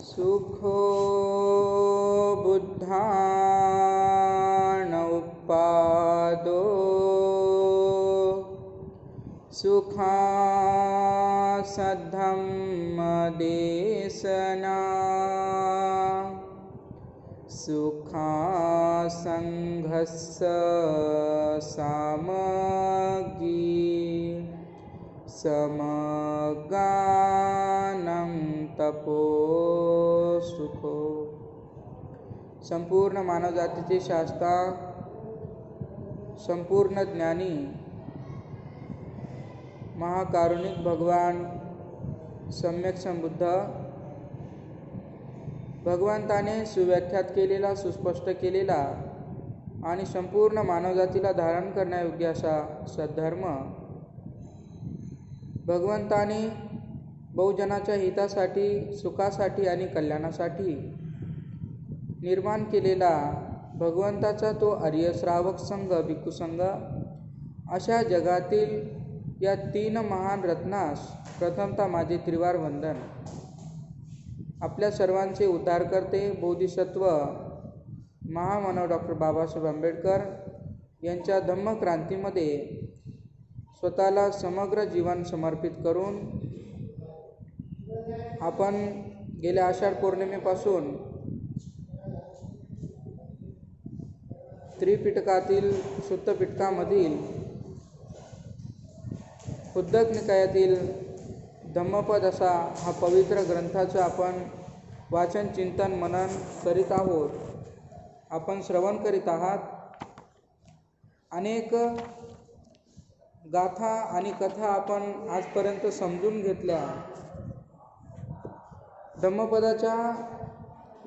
सुखो बुद्धानुपादो सुखासद्धम्मदेशना सुखासङ्घस्य सामग्री समगानं तपो सुखो. संपूर्ण मानवजातीचे शास्ता, संपूर्ण ज्ञानी महाकारुणिक भगवान सम्यक संबुद्ध भगवंताने सुव्याख्यात केलेला, सुस्पष्ट केलेला आणि संपूर्ण मानवजातीला धारण करण्यायोग्य असा सद्धर्म भगवंताने बहुजनाच्या हितासाठी, सुखासाठी आणि कल्याणासाठी निर्माण केलेला भगवंताचा तो आर्य श्रावक संघ, भिक्खू संघ, अशा जगातील या तीन महान रत्नास प्रथमतः माझे त्रिवार वंदन. आपल्या सर्वांचे उद्धारकर्ते बोधिसत्व महामानव डॉक्टर बाबासाहेब आंबेडकर यांच्या धम्मक्रांतीमध्ये स्वतःला समग्र जीवन समर्पित करून आपण गेल्या आषाढ पौर्णिमेपासून त्रिपिटकातील शुद्ध पिटकामधील उद्धक निकायातील धम्मपद असा हा पवित्र ग्रंथाचं आपण वाचन, चिंतन, मनन करीत आहोत. आपण श्रवण करीत आहात. अनेक गाथा आणि कथा आपण आजपर्यंत समजून घेतल्या. धम्मपदाच्या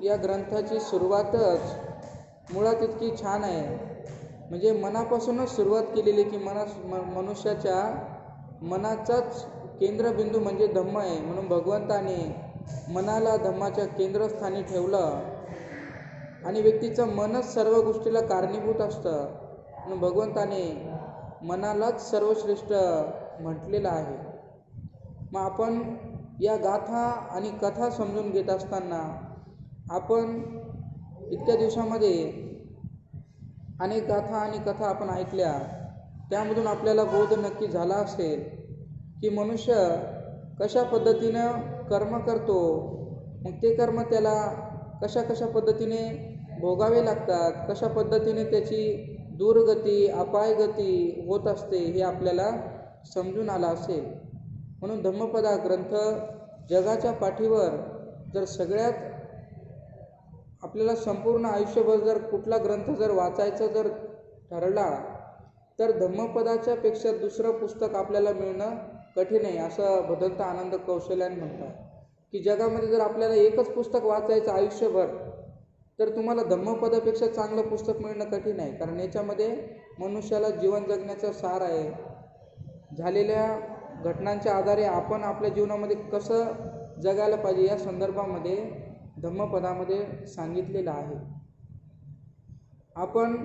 या ग्रंथाची सुरुवातच मुळात इतकी छान आहे, म्हणजे मनापासूनच सुरुवात केलेली की मनुष्याच्या मनाचाच केंद्रबिंदू म्हणजे धम्म आहे. म्हणून भगवंताने मनाला धम्माच्या केंद्रस्थानी ठेवलं आणि व्यक्तीचं मनच सर्व गोष्टीला कारणीभूत असतं. म्हणून भगवंताने मनालाच सर्वश्रेष्ठ म्हटलेलं आहे. मग आपण या गाथा आणि कथा समजून घेत असताना आपण इतक्या दिवसामध्ये अनेक गाथा आणि कथा आपण ऐकल्या. त्यामधून आपल्याला बोध नक्की झाला असेल की मनुष्य कशा पद्धतीनं कर्म करतो, मग ते कर्म त्याला कशा कशा पद्धतीने भोगावे लागतात, कशा पद्धतीने त्याची दुर्गती, अपायगती होत असते हे आपल्याला समजून आलं असेल. म्हणून धम्मपदा ग्रंथ जगाच्या पाठीवर जर सगळ्यात आपल्याला संपूर्ण आयुष्यभर जर कुठला ग्रंथ जर वाचायचा जर ठरला तर धम्मपदाच्या पेक्षा दुसरं पुस्तक आपल्याला मिळणं कठीण आहे, असं भदंत आनंद कौशल्याने म्हणतात की जगामध्ये जर आपल्याला एकच पुस्तक वाचायचं आयुष्यभर तर तुम्हाला धम्मपदापेक्षा चांगलं पुस्तक मिळणं कठीण आहे. कारण याच्यामध्ये मनुष्याला जीवन जगण्याचा सार आहे. झालेल्या घटनांच्या आधारे आपण आपल्या जीवनामध्ये कसं जगायला पाहिजे या संदर्भामध्ये धम्मपदामध्ये सांगितलेलं आहे. आपण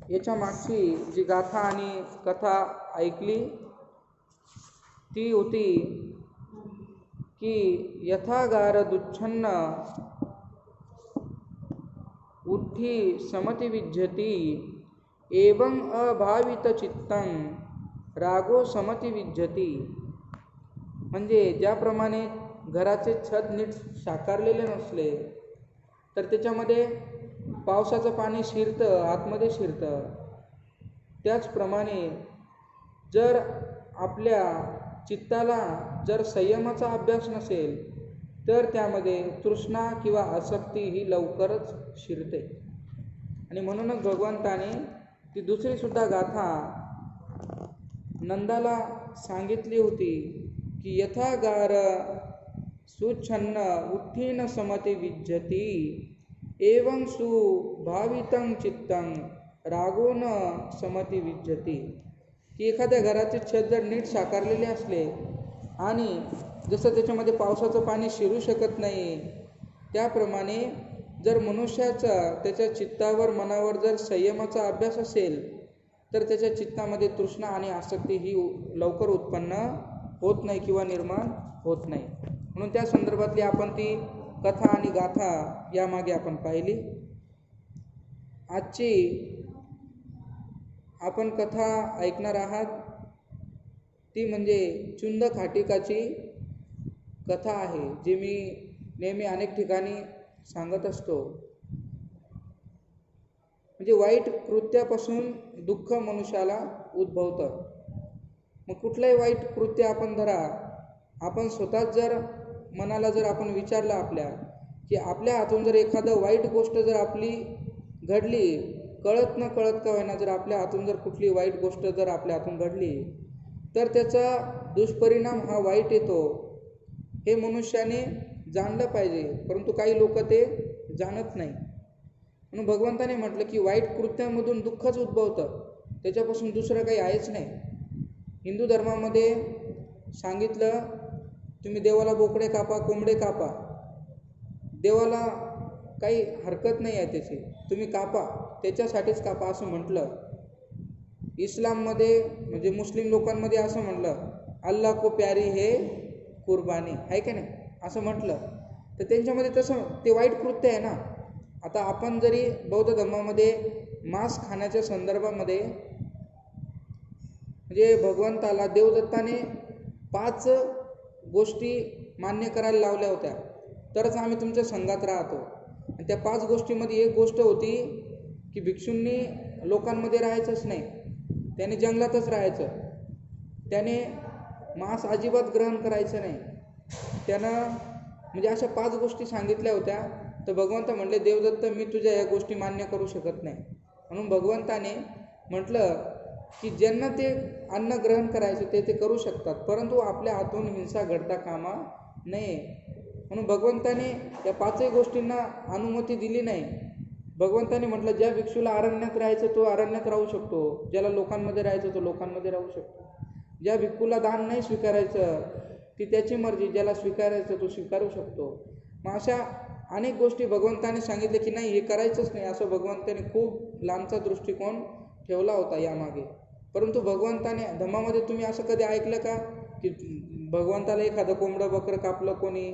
याच्या मागची जी गाथा आणि कथा ऐकली ती होती की यथागार दुच्छन्न उठ्ठी समति विज्जती एवं अभावित चित्तं रागो समति विज्जती. म्हणजे ज्याप्रमाणे घराचे छत नीट साकारलेले नसले तर त्याच्यामध्ये पावसाचं पाणी शिरतं, आतमध्ये शिरतं, त्याचप्रमाणे जर आपल्या चित्ताला जर संयमाचा अभ्यास नसेल तर त्यामध्ये तृष्णा किंवा आसक्ती ही लवकरच शिरते. आणि म्हणूनच भगवंताने ती दुसरीसुद्धा गाथा नंदाला सांगितली होती की यथागार सुच्छन्न उठ्ठीन समति विज्जती एवं सुभावितं चित्तं रागोन समति विज्जती. की एखाद्या घराचे छत जर नीट साकारलेले असले आणि जसं त्याच्यामध्ये पावसाचं पाणी शिरू शकत नाही त्याप्रमाणे जर मनुष्याचा त्याच्या चित्तावर, मनावर जर संयमाचा अभ्यास असेल तर त्याच्या चित्तामध्ये तृष्णा आणि आसक्ती ही लवकर उत्पन्न होत नाही किंवा निर्माण होत नाही. म्हणून त्या संदर्भातली आपण ती कथा आणि गाथा यामागे आपण पाहिली. आजची आपण कथा ऐकणार आहात ती म्हणजे चुंद खाटीकाची कथा आहे, जी मी नेहमी अनेक ठिकाणी सांगत असतो. म्हणजे वाईट कृत्यापासून दुःख मनुष्याला उद्भवतं. मग कुठलंही वाईट कृत्य आपण धरा, आपण स्वतःच जर मनाला जर आपण विचारलं आपल्या की आपल्या हातून जर एखादं वाईट गोष्ट जर आपली घडली, कळत न कळत का होईना, जर आपल्या हातून जर कुठली वाईट गोष्ट जर आपल्या हातून घडली तर त्याचा दुष्परिणाम हा वाईट येतो, हे मनुष्याने जाणलं पाहिजे. परंतु काही लोक ते जाणत नाही. म्हणून भगवंताने म्हटलं की वाईट कृत्यामधून दुःखच उद्भवतं, त्याच्यापासून दुसरं काही आहेच नाही. हिंदू धर्मामध्ये सांगितलं, तुम्ही देवाला बोकडे कापा, कोंबडे कापा, देवाला काही हरकत नाही आहे त्याची, तुम्ही कापा, त्याच्यासाठीच कापा असं म्हटलं. इस्लाममध्ये म्हणजे मुस्लिम लोकांमध्ये असं म्हटलं, अल्लाह को प्यारी हे कुर्बानी, आहे का नाही, असं म्हटलं. तर त्यांच्यामध्ये तसं ते वाईट कृत्य आहे ना. आता आपण जरी बौद्ध धर्मामध्ये मांस खाण्याच्या संदर्भामध्ये म्हणजे भगवंताला देवदत्ताने 5 गोष्टी मान्य करायला लावल्या होत्या, तरच आम्ही तुमच्या संघात राहतो. आणि त्या 5 गोष्टीमध्ये एक गोष्ट होती की भिक्षूंनी लोकांमध्ये राहायचंच नाही, त्याने जंगलातच राहायचं, त्याने मांस अजिबात ग्रहण करायचं नाही, त्यानं म्हणजे अशा 5 गोष्टी सांगितल्या होत्या. तर भगवंत म्हणले, देवदत्त मी तुझ्या या गोष्टी मान्य करू शकत नाही. म्हणून भगवंताने म्हटलं की ज्यांना ते अन्न ग्रहण करायचं ते करू शकतात, परंतु आपल्या हातून हिंसा घडता कामा नये. म्हणून भगवंताने या 5 गोष्टींना अनुमती दिली नाही. भगवंताने म्हटलं, ज्या भिक्षूला अरण्यात राहायचं तो अरण्यात राहू शकतो, ज्याला लोकांमध्ये राहायचं तो लोकांमध्ये राहू शकतो, ज्या भिक्खूला दान नाही स्वीकारायचं ती त्याची मर्जी, ज्याला स्वीकारायचं तो स्वीकारू शकतो. मग अशा अनेक गोष्टी भगवंताने सांगितले की नाही हे करायचंच नाही, असं भगवंताने खूप लांबचा दृष्टिकोन ठेवला होता यामागे. परंतु भगवंताने धम्मामध्ये तुम्ही असं कधी ऐकलं का की भगवंताला एखादं कोंबडं बकरं कापलं कोणी,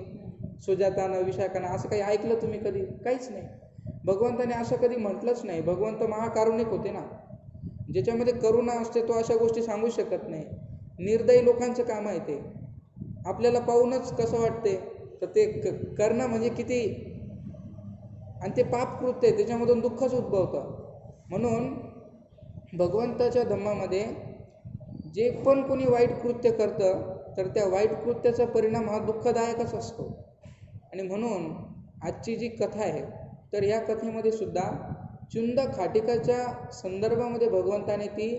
सुजातानं विशाखानं, असं काही ऐकलं तुम्ही कधी? काहीच नाही. भगवंताने असं कधी म्हटलंच नाही. भगवंत महाकारुणिक होते ना, ज्याच्यामध्ये करुणा असते तो अशा गोष्टी सांगू शकत नाही. निर्दयी लोकांचं काम आहे ते. आपल्याला पाहूनच कसं वाटते, तर ते करणं म्हणजे किती, आणि ते पाप कृत्य आहे, त्याच्यामधून दुःखच उद्भवतं. म्हणून भगवंताच्या धम्मामध्ये जे पण कोणी वाईट कृत्य करतं तर त्या वाईट कृत्याचा परिणाम हा दुःखदायकच असतो. आणि म्हणून आजची जी कथा आहे तर या कथेमध्ये सुद्धा चुंद खाटीकाच्या संदर्भामध्ये भगवंताने ती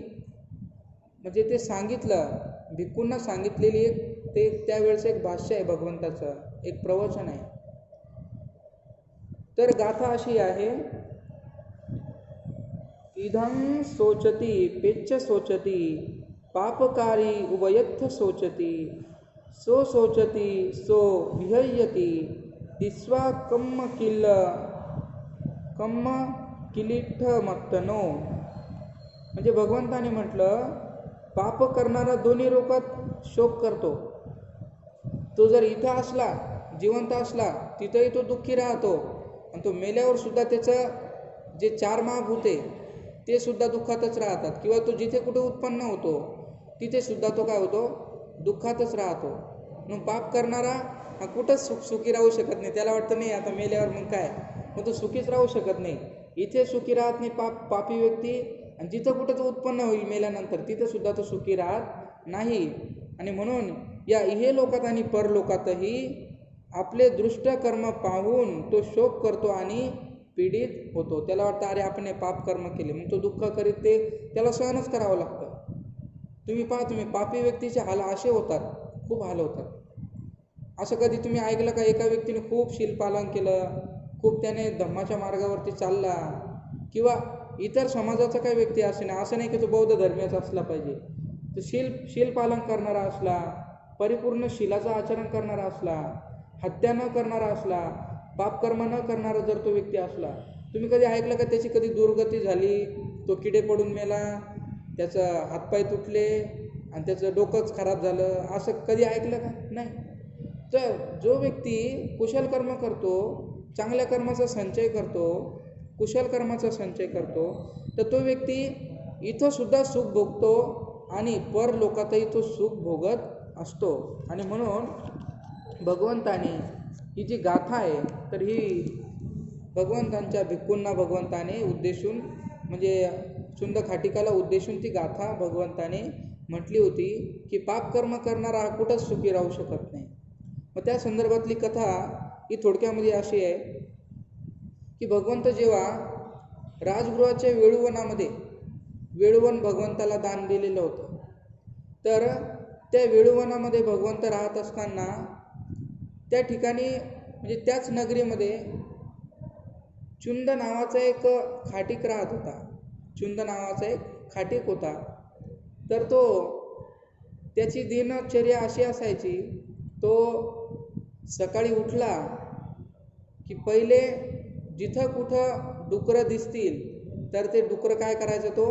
म्हणजे ते सांगितलं, भिक्खूंना सांगितलेली ते त्यावेळेचं एक भाष्य आहे भगवंताचं, एक प्रवचन आहे. तर गाथा अशी आहे, इदं सोचती पेच्च सोचती पापकारी उभयत्थ सोचती सो सोचती सो विहयती दिस्वा कम्म किलिठ्ठ मत्तनो. म्हणजे भगवंताने म्हटलं, पाप करणारा दोन्ही लोकात शोक करतो. तो जर इथं असला, जिवंत असला, तिथंही तो दुःखी राहतो, आणि तो मेल्यावर सुद्धा त्याचं जे 4 महाभूते ते सुद्धा दुःखातच राहतात. किंवा तो जिथे कुठे उत्पन्न होतो तिथे सुद्धा तो काय होतो, दुःखातच राहतो. मग पाप करणारा हा कुठंच सुखी राहू शकत नाही. त्याला वाटतं नाही आता मेल्यावर मग काय, मग तो सुखीच राहू शकत नाही. इथे सुखी राहत नाही पापी व्यक्ती, आणि जिथं कुठं तो उत्पन्न होईल मेल्यानंतर तिथं सुद्धा तो सुखी राहत नाही. आणि म्हणून या इहे लोकात आणि परलोकातही आपले दृष्ट कर्म पाहून तो शोक करतो आणि पीडित होतो. त्याला वाटतं अरे आपण हे पाप कर्म केले, मग तो दुःख करीत ते त्याला सहनच करावं लागतं. तुम्ही पहा, तुम्ही पापी व्यक्तीचे हाल असे होतात, खूप हाल होतात. असं कधी तुम्ही ऐकलं का एका व्यक्तीने खूप शीलपालन केलं, खूप त्याने धम्माच्या मार्गावरती चालला, किंवा इतर समाजाचा काही व्यक्ती असे नाही, असं नाही की तो बौद्ध धर्मीयच असला पाहिजे, तो शीलपालन करणारा असला, परिपूर्ण शीलाचं आचरण करणारा असला, हत्या न करणारा असला, पापकर्म न करणारा जर तो व्यक्ती असला, तुम्ही कधी ऐकलं का त्याची कधी दुर्गती झाली, तो किडे पडून मेला, त्याचं हातपाय तुटले आणि त्याचं डोकंच खराब झालं, असं कधी ऐकलं का? नाही. तर जो व्यक्ती कुशल कर्म करतो, चांगल्या कर्माचा संचय करतो, कुशल कर्माचा संचय करतो, तर तो व्यक्ती इथं सुद्धा सुख भोगतो आणि परलोकातही तो सुख भोगत असतो. आणि म्हणून भगवंताने ही जी गाथा आहे, तर ही भगवंतांच्या भिक्खूंना भगवंताने उद्देशून, म्हणजे सुंद खाटिकाला उद्देशून ती गाथा भगवंताने म्हटली होती की पापकर्म करणारा हा कुठंच सुखी राहू शकत नाही. मग त्या संदर्भातली कथा ही थोडक्यामध्ये अशी आहे की भगवंत जेव्हा राजगृहाच्या वेळुवनामध्ये, वेळुवन भगवंताला दान दिलेलं होतं, तर त्या वेळुवनामध्ये भगवंत राहत असताना त्या ठिकाणी, म्हणजे त्याच नगरीमध्ये चुंद नावाचा एक खाटीक राहत होता. चुंद नावाचा एक खाटीक होता. तर तो, त्याची दिनचर्या अशी असायची, तो सकाळी उठला की पहिले जिथं कुठं डुकरं दिसतील तर ते डुकरं काय करायचं, तो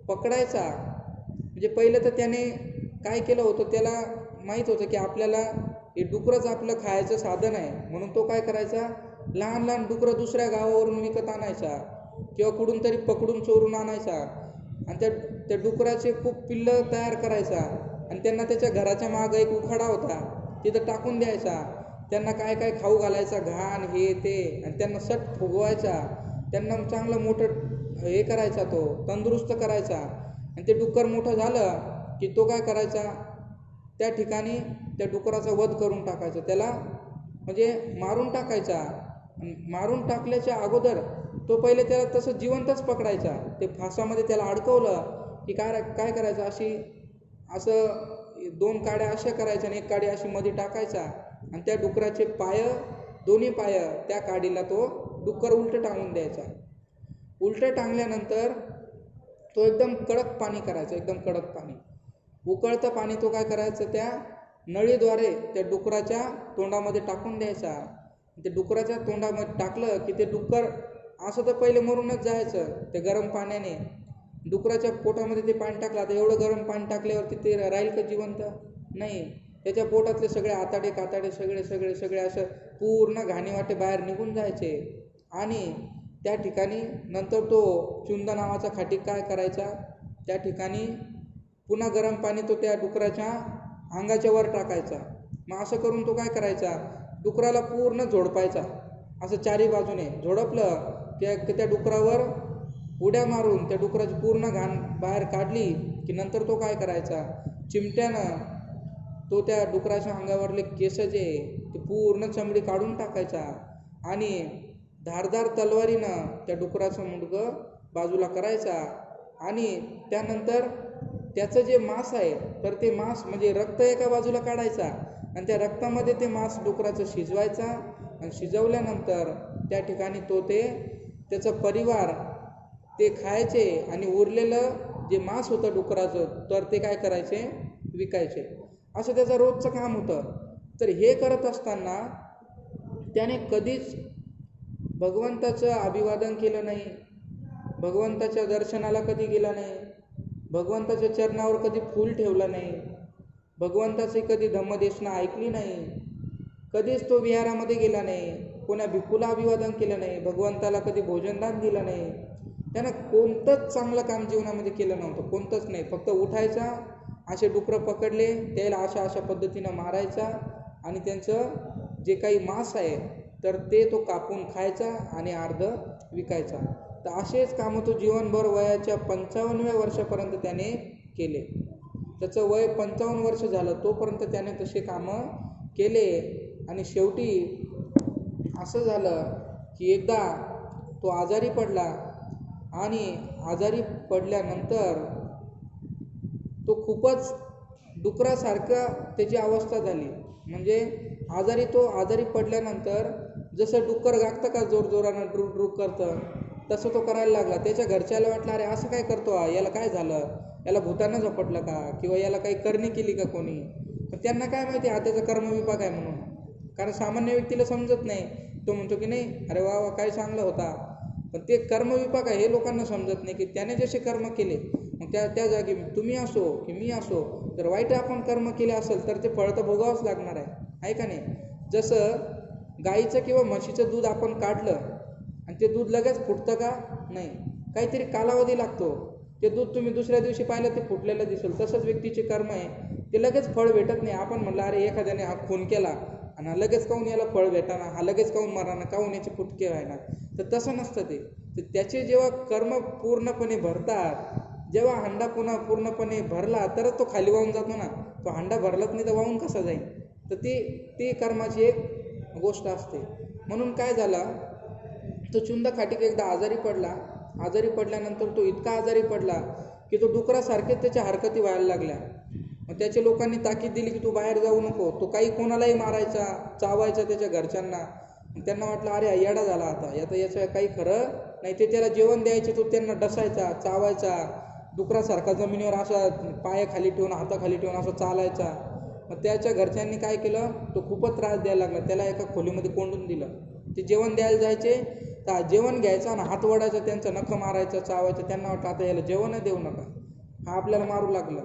पकडायचा. म्हणजे पहिलं तर त्याने काय केलं होतं, त्याला माहीत होतं की आपल्याला हे डुकरंच आपलं खायचं साधन आहे, म्हणून तो काय करायचा, लहान लहान डुकरं दुसऱ्या गावावरून विकत आणायचा किंवा कुठून तरी पकडून चोरून आणायचा आणि त्या डुकराचे खूप पिल्लं तयार करायचा आणि त्यांना त्याच्या घराच्या मागं एक उखाडा होता, तिथं टाकून द्यायचा. त्यांना काय काय खाऊ घालायचा, घाण हे ते, आणि त्यांना सट फुगवायचा, त्यांना चांगलं मोठं हे करायचा, तो तंदुरुस्त करायचा. आणि ते डुक्कर मोठं झालं की तो काय करायचा, त्या ठिकाणी त्या डुकराचा वध करून टाकायचा, त्याला म्हणजे मारून टाकायचा. मारून टाकल्याच्या अगोदर तो पहिले त्याला तसं जिवंतच पकडायचा. ते फासामध्ये त्याला अडकवलं की काय करायचं, असं 2 काड्या अशा करायच्या आणि 1 काडी अशी मध्ये टाकायचा आणि त्या डुकराचे दोन्ही पाय त्या काडीला तो डुक्कर उलटं टांगून द्यायचा. उलटं टांगल्यानंतर तो एकदम कडक पाणी करायचा, एकदम कडक पाणी, उकळतं पाणी तो काय करायचं, त्या नळीद्वारे त्या डुकराच्या तोंडामध्ये टाकून द्यायचा. ते डुकराच्या तोंडामध्ये टाकलं की ते डुक्कर असं तर पहिले मरूनच जायचं त्या गरम पाण्याने. डुकराच्या पोटामध्ये ते पाणी टाकलं, आता एवढं गरम पाणी टाकल्यावरती ते राहील का जिवंत? नाही. त्याच्या पोटातले सगळे आताडे काताडे सगळे असं पूर्ण घाणीवाटे बाहेर निघून जायचे. आणि त्या ठिकाणी नंतर तो चुंद नावाचा खाटीक काय करायचा, त्या ठिकाणी पुन्हा गरम पाणी तो त्या डुकराच्या अंगाच्या वर टाकायचा. मग असं करून तो काय करायचा, डुकराला पूर्ण झोडपायचा, असं चारी बाजूने झोडपलं त्या डुकरावर उड्या मारून त्या डुकराची पूर्ण घाण बाहेर काढली की नंतर तो काय करायचा, चिमट्यानं तो त्या डुकराच्या अंगावरले केस जे ते पूर्ण चमडी काढून टाकायचा आणि धारदार तलवारीनं त्या डुकराचं मुंडकं बाजूला करायचा. आणि त्यानंतर त्याचं जे मांस आहे, तर ते मांस म्हणजे रक्त एका बाजूला काढायचा आणि त्या रक्तामध्ये ते मांस डुकराचं शिजवायचा आणि शिजवल्यानंतर त्या ठिकाणी त्याचा परिवार ते खायचे आणि उरलेलं जे मांस होतं डुकराचं, तर ते काय करायचे, विकायचे. असं त्याचं रोजचं काम होतं. तर हे करत असताना त्याने कधीच भगवंताचं अभिवादन केलं नाही, भगवंताच्या दर्शनाला कधी गेला नाही, भगवंताच्या चरणावर कधी फूल ठेवलं नाही, भगवंताची कधी धम्मदेशना ऐकली नाही, कधीच तो विहारामध्ये गेला नाही, कोणा भिक्खूला अभिवादन केलं नाही, भगवंताला कधी भोजनदान दिलं नाही. त्यानं कोणतंच चांगलं काम जीवनामध्ये केलं नव्हतं, कोणतंच नाही. फक्त उठायचा, असे डुकरं पकडले त्याला अशा पद्धतीनं मारायचा आणि त्यांचं जे काही मांस आहे तर ते तो कापून खायचा आणि अर्ध विकायचा. तर असेच कामं तो जीवनभर वयाच्या 55व्या वर्षापर्यंत त्याने केले. त्याचं वय 55 वर्ष झालं तोपर्यंत त्याने तसे कामं केले. आणि शेवटी असं झालं की एकदा तो आजारी पडला आणि आजारी पडल्यानंतर तो खूपच डुकरासारखा त्याची अवस्था झाली. म्हणजे आजारी पडल्यानंतर जसं डुक्कर गागतं का जोरजोरानं ड्रुक करतं तसं तो करायला लागला. त्याच्या घरच्याला वाटलं, अरे असं काय करतो, याला काय झालं, याला भूतानं झपटलं का, किंवा याला काही करणी केली का कोणी. पण त्यांना काय माहिती हा त्याचा कर्मविपाक आहे म्हणून, कारण सामान्य व्यक्तीला समजत नाही. तो म्हणतो की नाही, अरे वा काय चांगला होता, पण ते कर्मविपाक आहे हे लोकांना समजत नाही की त्याने जसे कर्म केले, मग त्या जागी तुम्ही असो की मी असो, जर वाईट आपण कर्म केले असेल तर ते फळ तर भोगावंच लागणार आहे. आहे का नाही? जसं गाईचं किंवा म्हशीचं दूध आपण काढलं आणि ते दूध लगेच फुटतं का? नाही, काहीतरी कालावधी लागतो. ते दूध तुम्ही दुसऱ्या दिवशी पाहिलं ते फुटलेलं दिसेल. तसंच व्यक्तीचे कर्म आहे, ते लगेच फळ भेटत नाही. आपण म्हणलं अरे एखाद्याने हा खून केला आणि लगेच काहून याला फळ भेटाना, हा लगेच काहून मराना, काहून याचे फुटके व्हायना, तर तसं नसतं ते. तर त्याचे जेव्हा कर्म पूर्णपणे भरतात, जेव्हा हंडा पुन्हा पूर्णपणे भरला तरच तो खाली वाहून जातो ना. तो हंडा भरलाच नाही तर वाहून कसा जाईल? तर ती कर्माची एक गोष्ट असते. म्हणून काय झालं, तो चुंद खाटीक एकदा आजारी पडला. आजारी पडल्यानंतर तो इतका आजारी पडला की तो डुकरासारखेच त्याच्या हरकती व्हायला लागल्या. मग त्याच्या लोकांनी ताकीद दिली की तू बाहेर जाऊ नको. तो काही कोणालाही मारायचा, चावायचा त्याच्या घरच्यांना. त्यांना वाटलं अरे येडा झाला आता याचं काही खरं नाही. ते त्याला जेवण द्यायचे, तो त्यांना डसायचा, चावायचा, डुकरासारखा जमिनीवर असा पायाखाली ठेवून हाताखाली ठेवून असं चालायचा. मग त्याच्या घरच्यांनी काय केलं, तो खूपच त्रास द्यायला लागला. त्याला एका खोलीमध्ये कोंडून दिलं. ते जेवण द्यायला जायचे तर जेवण घ्यायचं आणि हात ओढायचा, त्यांचं नखं मारायचं, चावायचं. त्यांना वाटलं आता याला जेवणच देऊ नका, हा आपल्याला मारू लागला.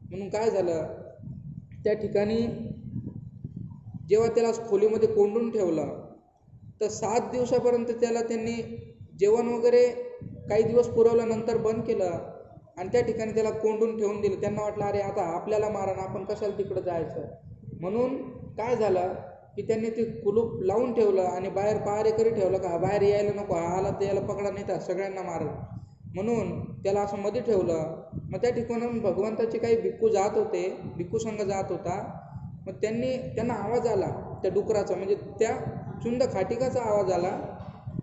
म्हणून काय झालं, त्या ठिकाणी जेव्हा त्याला खोलीमध्ये कोंडून ठेवलं तर 7 दिवसापर्यंत त्याला त्यांनी जेवण वगैरे काही दिवस पुरवल्यानंतर बंद केलं आणि त्या ठिकाणी त्याला कोंडून ठेवून दिलं. त्यांना वाटलं अरे आता आपल्याला मारा ना, आपण कशाला तिकडं जायचं. म्हणून काय झालं की त्यांनी ते कुलूप लावून ठेवलं आणि बाहेर पहारेकरी ठेवलं का बाहेर यायला नको, हा आला तर याला पकडा नाही तर सगळ्यांना मारल. म्हणून त्याला असं मध्ये ठेवलं. मग त्या ठिकाणून भगवंताचे काही भिक्खू जात होते, भिक्खू संघ जात होता. मग त्यांना आवाज आला त्या डुकराचा, म्हणजे त्या चुंद खाटिकाचा आवाज आला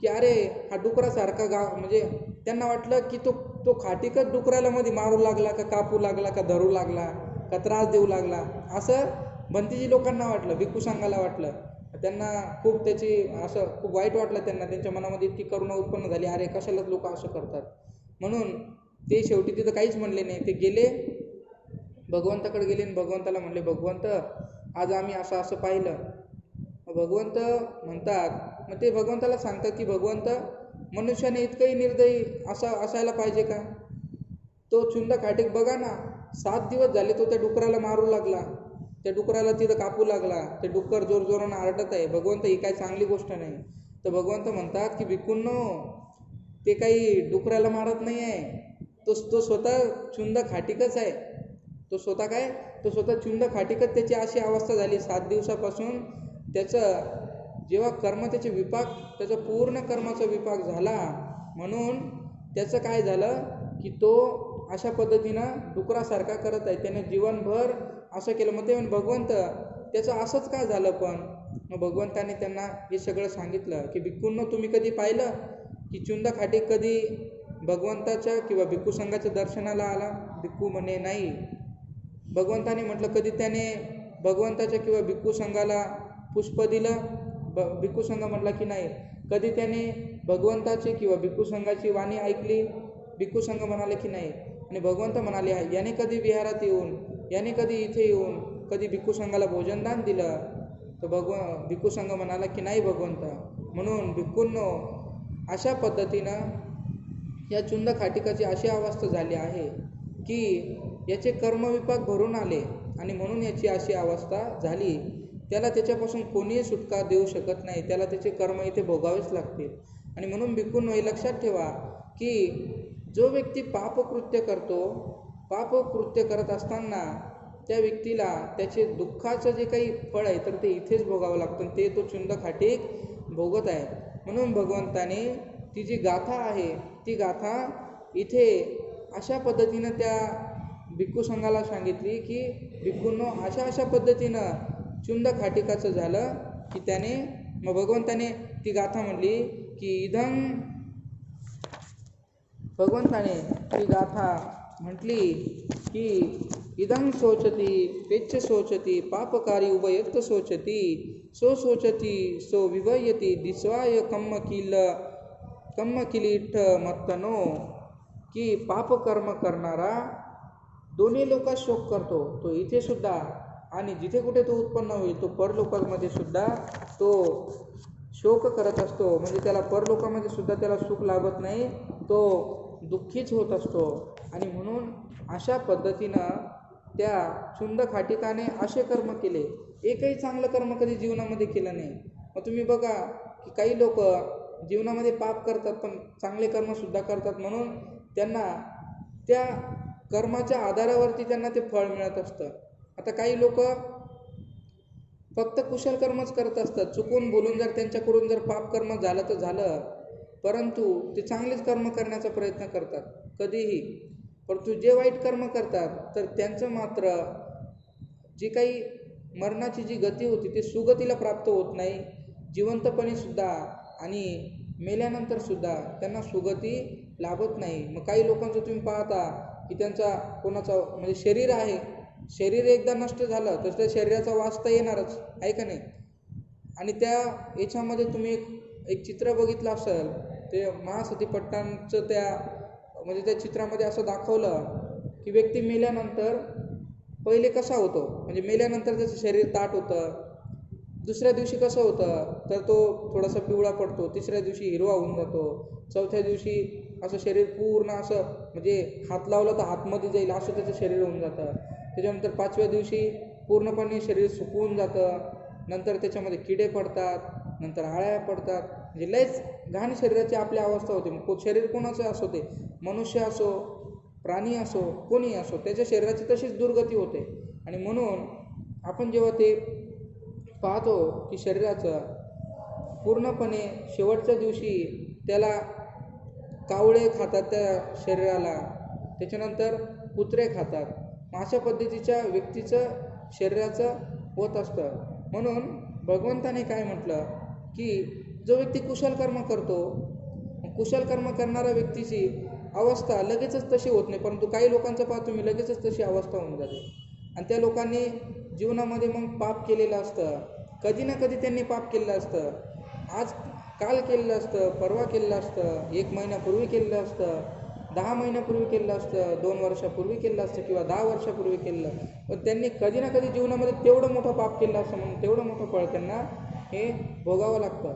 की अरे हा डुकरासारखा गाव, म्हणजे त्यांना वाटलं की तो खाटिकच डुकराला मध्ये मारू लागला का, कापू लागला का, धरू लागला का, त्रास देऊ लागला, असं भंतीजी लोकांना वाटलं, भिक्खू संघाला वाटलं. त्यांना खूप त्याची असं खूप वाईट वाटलं. त्यांच्या मनामध्ये इतकी करुणा उत्पन्न झाली, अरे कशालाच लोक असं करतात. म्हणून ते शेवटी तिथं काहीच म्हणले नाही. ते गेले भगवंताकडे गेले आणि भगवंताला म्हणले, भगवंत आज आम्ही असं असं पाहिलं. भगवंत म्हणतात, मग ते भगवंताला सांगतात की भगवंत मनुष्याने इतकंही निर्दयी असायला पाहिजे का? तो चुंद खाटीक बघा ना, 7 दिवस झाले तो त्या डुकराला मारू लागला, त्या डुकराला तिथं कापू लागला. ते डुक्कर जोरजोरानं आरडत आहे. भगवंत ही काही चांगली गोष्ट नाही. तर भगवंत म्हणतात की भिक्खूंनो, ते काही डुकराला मारत नाही आहे, तो स्वतः चुंद खाटीकच आहे. तो स्वतः चुंद खाटीकच. त्याची अशी अवस्था झाली 7 दिवसापासून. त्याचं जेव्हा कर्म त्याचे विपाक, त्याचं पूर्ण कर्माचा विपाक झाला. म्हणून त्याचं काय झालं की तो अशा पद्धतीनं डुकरासारखा करत आहे. त्याने जीवनभर असं केलं. मग ते म्हणे भगवंत त्याचं असंच का झालं पण? मग भगवंताने त्यांना हे सगळं सांगितलं की भिक्खूंनो, तुम्ही कधी पाहिलं की चुंद खाटीक कधी भगवंताच्या किंवा भिक्खू संघाच्या दर्शनाला आला? भिक्खू म्हणे नाही. भगवंताने म्हटलं कधी त्याने भगवंताच्या किंवा भिक्खू संघाला पुष्प दिलं? भिक्खू संघ म्हटला की नाही. कधी त्याने भगवंताची किंवा भिक्खू संघाची वाणी ऐकली? भिक्खू संघ म्हणाले की नाही. आणि भगवंत म्हणाले, याने कधी विहारात येऊन, याने कधी इथे येऊन कधी भिक्खू संघाला भोजनदान दिलं? तर भिक्खू संघ म्हणाला की नाही भगवंत. म्हणून भिक्खूंनो, अशा पद्धतीनं या चुंद खाटिकाची अशी अवस्था झाली आहे की याचे कर्मविपाक भरून आले आणि म्हणून याची अशी अवस्था झाली. त्याला त्याच्यापासून कोणीही सुटका देऊ शकत नाही. त्याला त्याचे कर्म इथे भोगावेच लागतील. आणि म्हणून भिक्खूंनो, हे लक्षात ठेवा की जो व्यक्ती पापकृत्य करतो, पापकृत्य करत असताना त्या व्यक्तीला त्याचे दुःखाचं जे काही फळ आहे तर ते इथेच भोगावं लागतं. ते तो चुंद खाटीक भोगत आहे. म्हणून भगवंताने ती जी गाथा आहे ती गाथा इथे अशा पद्धतीनं त्या भिक्खू संघाला सांगितली की भिक्खूंनो, अशा पद्धतीनं चुंद खाटिकाचं झालं की त्याने, मग भगवंताने ती गाथा म्हणली की भगवंताने ती गाथा म्हटली की इदं शोचती पेच्छ शोचती पापकारी उभयत्त शोचती सो शोचती सो विवयती दिस्वाय कम्मकिलीठ मत्तनो, की पापकर्म करणारा दोन्ही लोकात शोक करतो, तो इथे सुद्धा आणि जिथे कुठे तो उत्पन्न होईल तो परलोकामध्ये सुद्धा तो शोक करत असतो. म्हणजे त्याला परलोकामध्ये सुद्धा त्याला सुख लाभत नाही, तो दुःखीच होत असतो. आणि म्हणून अशा पद्धतीनं त्या चुंद खाटिकाने असे कर्म केले, एकही चांगलं कर्म कधी जीवनामध्ये केलं नाही. मग तुम्ही बघा की काही लोक जीवनामध्ये पाप करतात पण चांगले कर्मसुद्धा करतात, म्हणून त्यांना त्या कर्माच्या आधारावरती त्यांना ते फळ मिळत असतं. आता काही लोक फक्त कुशल कर्मच करत असतात, चुकून बोलून जर त्यांच्याकडून जर पाप कर्म झालं तर झालं, परंतु ते चांगलेच कर्म करण्याचा प्रयत्न करतात कधीही. परंतु जे वाईट कर्म करतात तर त्यांचं मात्र जी काही मरणाची जी गती होती ती सुगतीला प्राप्त होत नाही, जिवंतपणे सुद्धा आणि मेल्यानंतर सुद्धा त्यांना सुगती लाभत नाही. मग काही लोकांचं तुम्ही पाहता की त्यांचा कोणाचा म्हणजे शरीर आहे, शरीर एकदा नष्ट झालं तर त्या शरीराचा वास तर येणारच आहे का नाही. आणि त्या याच्यामध्ये तुम्ही एक चित्र बघितलं असेल, ते महासती पट्टांचं त्या म्हणजे त्या चित्रामध्ये असं दाखवलं की व्यक्ती मेल्यानंतर पहिले कसा होतो, म्हणजे मेल्यानंतर त्याचं शरीर ताट होतं, दुसऱ्या दिवशी कसं होतं तर तो थोडासा पिवळा पडतो, तिसऱ्या दिवशी हिरवा होऊन जातो, चौथ्या दिवशी असं शरीर पूर्ण असं म्हणजे हात लावला तर हातमध्ये जाईल असं त्याचं शरीर होऊन जातं. त्याच्यानंतर 5व्या दिवशी पूर्णपणे शरीर सुकवून जातं, नंतर त्याच्यामध्ये किडे पडतात, नंतर आळ्या पडतात, म्हणजे लयच घाण शरीराची आपली अवस्था होते. मग शरीर कोणाचं असो, ते मनुष्य असो, प्राणी असो, कोणी असो, त्याच्या शरीराची तशीच दुर्गती होते. आणि म्हणून आपण जेव्हा ते पाहतो की शरीराचं पूर्णपणे शेवटच्या दिवशी त्याला कावळे खातात त्या शरीराला, त्याच्यानंतर कुत्रे खातात, अशा पद्धतीच्या व्यक्तीचं शरीराचं होत असतं. म्हणून भगवंताने काय म्हटलं की जो व्यक्ती कुशल कर्म करतो, कुशल कर्म करणाऱ्या व्यक्तीची अवस्था लगेचच तशी होत नाही, परंतु काही लोकांचं पाहतो तुम्ही लगेचच तशी अवस्था होऊन जाते. आणि त्या लोकांनी जीवनामध्ये मग पाप केलेलं असतं, कधी ना कधी त्यांनी पाप केलेलं असतं, आज काल केलेलं असतं, परवा केलेलं असतं, 1 महिन्यापूर्वी केलेलं असतं, 10 महिन्यापूर्वी केलेलं असतं, 2 वर्षापूर्वी केलेलं असतं किंवा 10 वर्षापूर्वी केलेलं. पण त्यांनी कधी ना कधी जीवनामध्ये तेवढं मोठं पाप केलं असतं, म्हणून तेवढं मोठं फळ त्यांना हे भोगावं लागतं.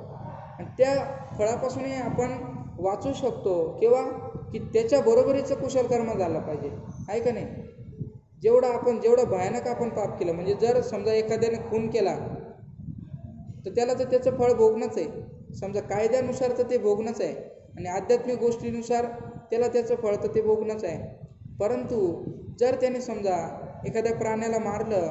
आणि त्या फळापासूनही आपण वाचू शकतो केव्हा की त्याच्या बरोबरीचं कुशल कर्म झालं पाहिजे, आहे का नाही. जेवढं भयानक आपण पाप केलं, म्हणजे जर समजा एखाद्याने खून केला तर त्याला तर त्याचं फळ भोगणंच आहे, समजा कायद्यानुसार तर ते भोगणंच आहे, आणि आध्यात्मिक गोष्टीनुसार त्याला त्याचं फळ तर ते भोगणंच आहे. परंतु जर त्याने समजा एखाद्या प्राण्याला मारलं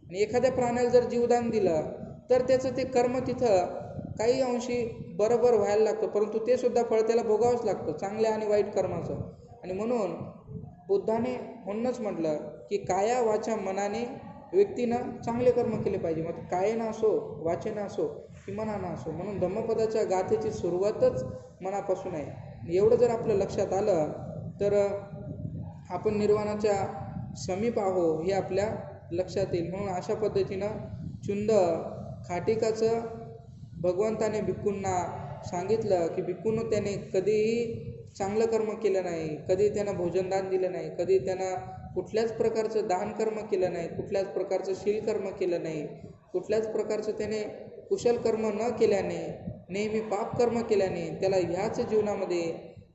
आणि एखाद्या प्राण्याला जर जीवदान दिलं तर त्याचं ते कर्म तिथं काही अंशी बरोबर व्हायला लागतं, परंतु ते सुद्धा फळ त्याला भोगावंच लागतं, चांगल्या आणि वाईट कर्माचं. आणि म्हणून बुद्धाने म्हणूनच म्हटलं की काया वाचा मनाने व्यक्तीनं चांगले कर्म केले पाहिजे, मग कायेनं असो, वाचेनं असो की मनानं असो. म्हणून धम्मपदाच्या गाथेची सुरुवातच मनापासून आहे. एवढं जर आपलं लक्षात आलं तर आपण निर्वाणाच्या समीप आहो हे आपल्या लक्षात येईल. म्हणून अशा पद्धतीनं चुंद खाटिकाचं भगवंताने भिक्खूंना सांगितलं की भिक्खूंनो त्याने कधीही चांगलं कर्म केलं नाही, कधी त्यानं भोजनदान दिलं नाही, कधी त्यानं कुठल्याच प्रकारचं दान कर्म केलं नाही, कुठल्याच प्रकारचं शील कर्म केलं नाही, कुठल्याच प्रकारचं त्याने कुशल कर्म न केल्याने, नेहमी पाप कर्म केल्याने त्याला ह्याच जीवनामध्ये,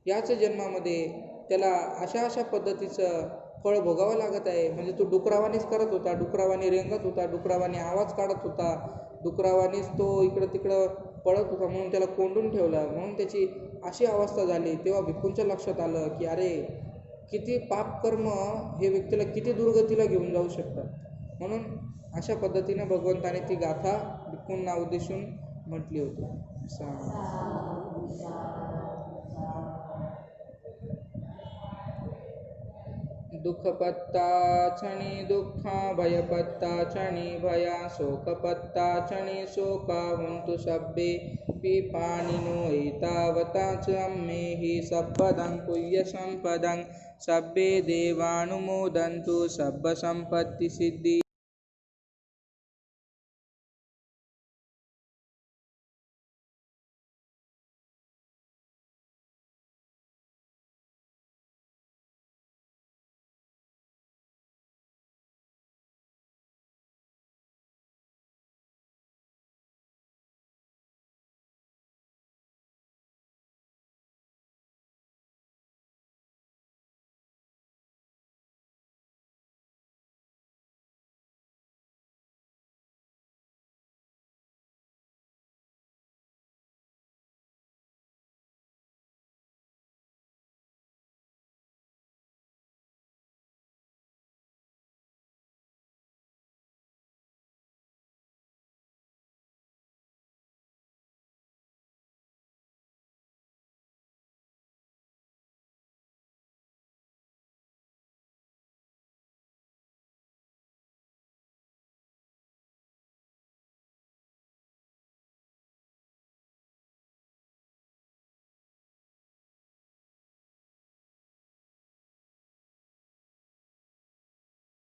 याच जन्मामध्ये त्याला अशा पद्धतीचं फळ भोगावं लागत आहे. म्हणजे तो डुकरावानीच करत होता, डुकरावानी रेंगत होता, डुकरावानी आवाज काढत होता, डुकरावानीच तो इकडं तिकडं पळत होता, म्हणून त्याला कोंडून ठेवलं, म्हणून त्याची अशी अवस्था झाली. तेव्हा भिक्खूंच्या लक्षात आलं की अरे किती पापकर्म हे व्यक्तीला किती दुर्गतीला घेऊन जाऊ शकतात. म्हणून अशा पद्धतीने भगवंताने ती गाथा भिक्खूंना उद्देशून म्हटली होती. दुःखपत्ता क्षणी दुःखा, भयपत्ता क्षणी भया, शोकपत्ता क्षणी शोका, हुन्तु सब्बे पिपाणिनो एतावताच अम्मेहि सब्बदं पुण्यसम्पदं, सब्बे देवानुमोदन्तु, सब्बसम्पत्तिसिद्धि।